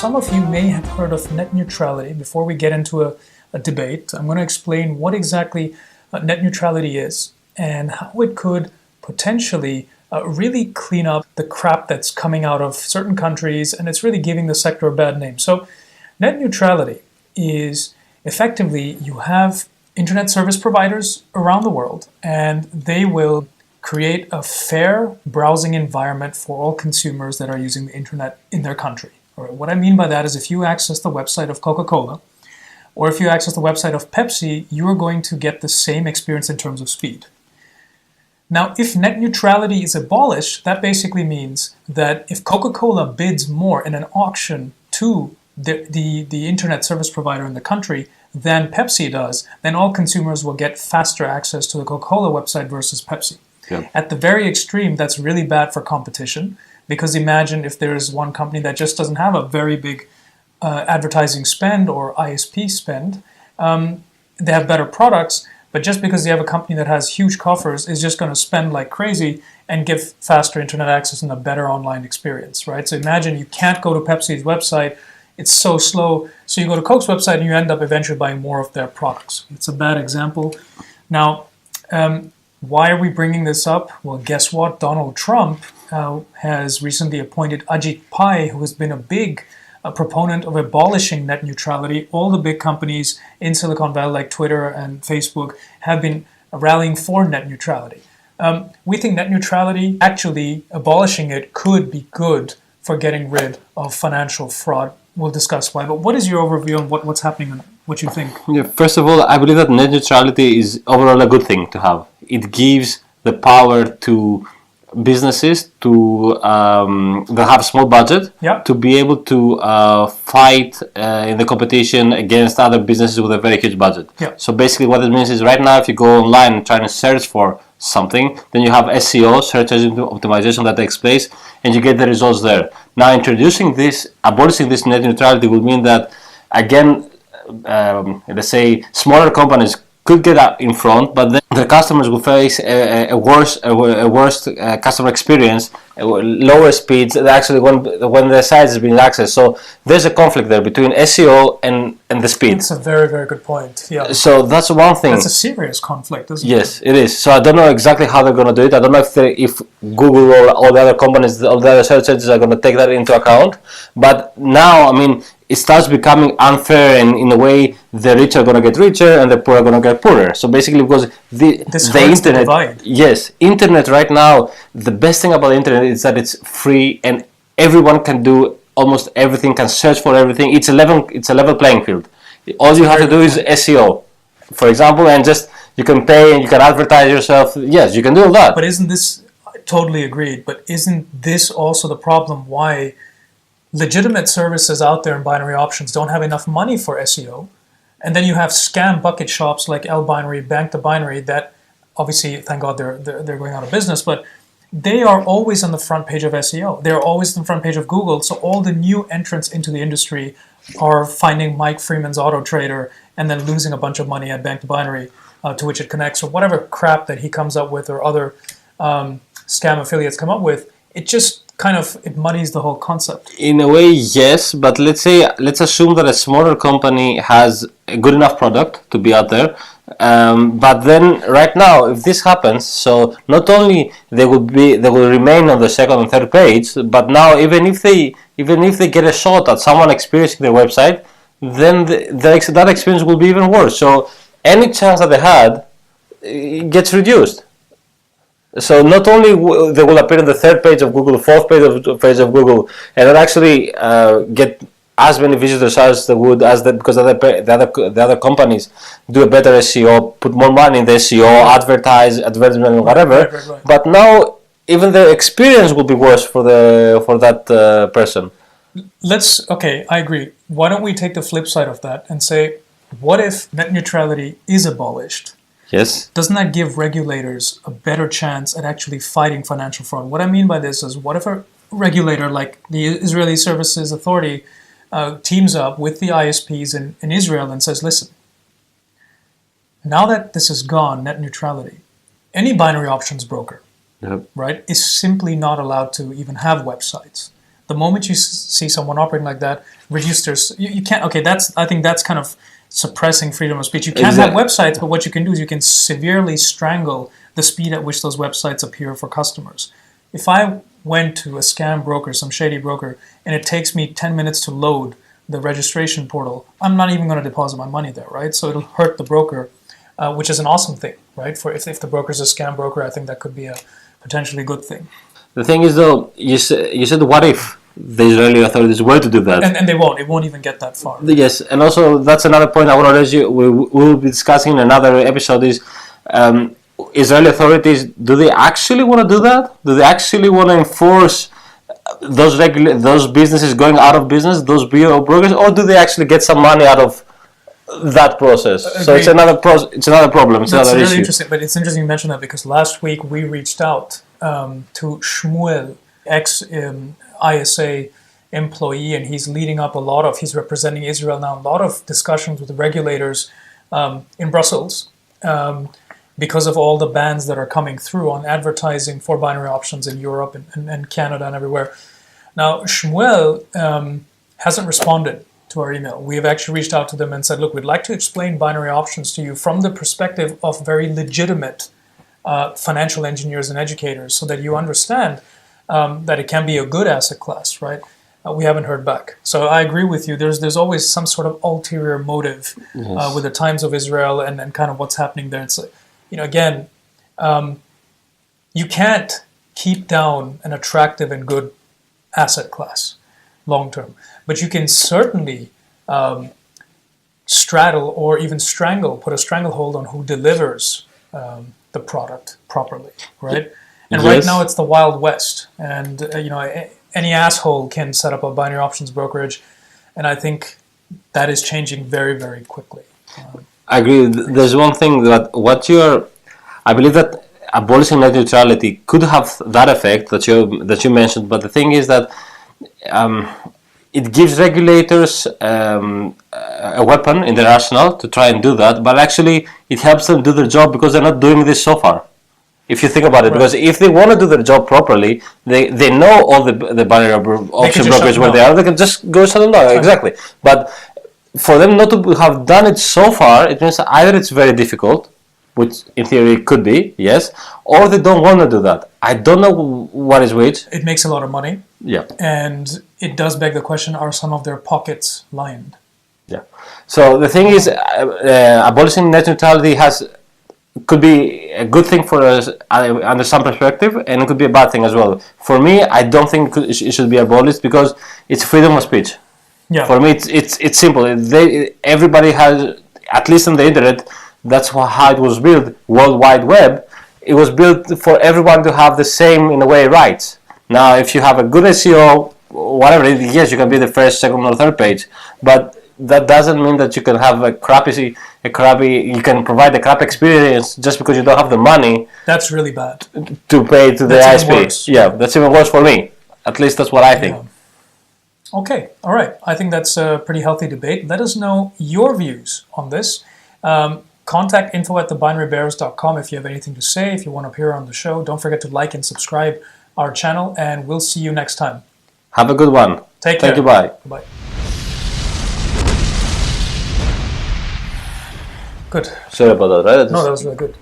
some of you may have heard of net neutrality. Before we get into a debate, I'm going to explain what exactly net neutrality is and how it could potentially really clean up the crap that's coming out of certain countries, and it's really giving the sector a bad name. So net neutrality is effectively you have internet service providers around the world, and they will create a fair browsing environment for all consumers that are using the internet in their country. All right, what I mean by that is if you access the website of Coca-Cola or if you access the website of Pepsi, you are going to get the same experience in terms of speed. Now, if net neutrality is abolished, that basically means that if Coca-Cola bids more in an auction to the internet service provider in the country than Pepsi does, then all consumers will get faster access to the Coca-Cola website versus Pepsi. Yeah. At the very extreme, that's really bad for competition, because imagine if there is one company that just doesn't have a very big advertising spend or ISP spend. They have better products, but just because you have a company that has huge coffers is just going to spend like crazy and give faster internet access and a better online experience, right? So imagine you can't go to Pepsi's website. It's so slow. So you go to Coke's website and you end up eventually buying more of their products. It's a bad example. Now, why are we bringing this up? Well, guess what? Donald Trump has recently appointed Ajit Pai, who has been a big proponent of abolishing net neutrality. All the big companies in Silicon Valley, like Twitter and Facebook, have been rallying for net neutrality. We think net neutrality, actually abolishing it, could be good for getting rid of financial fraud. We'll discuss why. But what is your overview on what's happening and what you think? Yeah, first of all, I believe that net neutrality is overall a good thing to have. It gives the power to businesses that have small budget to be able to fight in the competition against other businesses with a very huge budget. So basically what it means is right now if you go online and try to search for something, then you have SEO, search engine optimization, that takes place and you get the results there. Now abolishing this net neutrality will mean that again, let's say smaller companies could get up in front, but then the customers will face a worse customer experience, lower speeds, actually when the site is being accessed. So there's a conflict there between SEO and the speed. That's a very, very good point. Yeah. So that's one thing. That's a serious conflict, isn't it? Yes, it is. So I don't know exactly how they're going to do it. I don't know if Google or all the other companies, all the other search engines are going to take that into account. But now, I mean, it starts becoming unfair, and in a way, the rich are going to get richer and the poor are going to get poorer. So basically, because the internet, yes, internet right now, the best thing about the internet is that it's free and everyone can do almost everything, can search for everything. It's a level playing field. All you have to do is SEO, for example, and just you can pay and you can advertise yourself. Yes, you can do all that. But isn't this, I totally agreed, but isn't this also the problem why legitimate services out there in binary options don't have enough money for SEO? And then you have scam bucket shops like LBinary, Bank to Binary that obviously, thank God, they're going out of business, but they are always on the front page of SEO. They're always on the front page of Google. So all the new entrants into the industry are finding Mike Freeman's Auto Trader and then losing a bunch of money at Bank to Binary to which it connects, or whatever crap that he comes up with or other scam affiliates come up with. It just it muddies the whole concept. In a way, yes, but let's assume that a smaller company has a good enough product to be out there. But then right now, if this happens, so not only they will remain on the second and third page, but now even if they get a shot at someone experiencing their website, then that experience will be even worse. So any chance that they had gets reduced. So not only they will appear on the third page of Google, fourth page of Google, and they'll actually get as many visitors as they would because the other companies do a better SEO, put more money in the SEO, advertisement, whatever. Right. But now even the experience will be worse for that person. I agree. Why don't we take the flip side of that and say, what if net neutrality is abolished? Yes. Doesn't that give regulators a better chance at actually fighting financial fraud? What I mean by this is, what if a regulator like the Israeli Services Authority teams up with the ISPs in Israel and says, listen, now that this is gone, net neutrality, any binary options broker, right, is simply not allowed to even have websites. The moment you see someone operating like that, reduce their you can't. Okay, I think that's kind of suppressing freedom of speech. You can't have websites, but what you can do is you can severely strangle the speed at which those websites appear for customers. If I went to a scam broker, some shady broker, and it takes me 10 minutes to load the registration portal, I'm not even going to deposit my money there, right? So it'll hurt the broker, which is an awesome thing, right? For if the broker's a scam broker, I think that could be a potentially good thing. The thing is, though, you said what if the Israeli authorities were to do that? And they won't. It won't even get that far. Yes, and also that's another point I want to raise. We will be discussing in another episode is Israeli authorities, do they actually want to do that? Do they actually want to enforce those businesses going out of business, those brokers, or do they actually get some money out of that process? Agreed. So it's another problem. It's That's another really issue. Interesting. But it's interesting you mention that because last week we reached out to Shmuel, ex-ISA employee, and he's he's representing Israel now, a lot of discussions with the regulators in Brussels because of all the bans that are coming through on advertising for binary options in Europe and Canada and everywhere. Now, Shmuel hasn't responded to our email. We have actually reached out to them and said, look, we'd like to explain binary options to you from the perspective of very legitimate financial engineers and educators so that you understand that it can be a good asset class, right? We haven't heard back. So I agree with you. There's always some sort of ulterior motive with the Times of Israel and kind of what's happening there. It's, again, you can't keep down an attractive and good asset class long term, but you can certainly straddle or even put a stranglehold on who delivers the product properly, right? And right now it's the Wild West, and any asshole can set up a binary options brokerage, and I think that is changing very, very quickly. I agree. There's one thing that I believe that abolishing net neutrality could have that effect that you mentioned, but the thing is that it gives regulators a weapon in their arsenal to try and do that, but actually it helps them do their job because they're not doing this so far. If you think about it, because if they want to do their job properly, they know all the binary option brokers where they are, they can just go shut them down. Exactly. But for them not to have done it so far, it means either it's very difficult, which in theory could be, yes, or they don't want to do that. I don't know what is which. It makes a lot of money. Yeah. And it does beg the question, are some of their pockets lined? Yeah. So the thing is, abolishing net neutrality could be a good thing for us under some perspective, and it could be a bad thing as well. For me, I don't think it should be abolished because it's freedom of speech. Yeah. For me, it's simple. Everybody has, at least on the internet, that's how it was built. World Wide Web, it was built for everyone to have the same, in a way, rights. Now, if you have a good SEO, whatever, yes, you can be the first, second, or third page, but that doesn't mean that you can have you can provide a crap experience just because you don't have the money. That's really bad. To pay to the ISP. Yeah, that's even worse for me. At least that's what I think. Yeah. Okay, all right. I think that's a pretty healthy debate. Let us know your views on this. Contact info@thebinarybears.com if you have anything to say, if you want to appear on the show. Don't forget to like and subscribe our channel, and we'll see you next time. Have a good one. Take care. Thank you, bye. Bye. Good. Sorry about that, right? No, that was really good.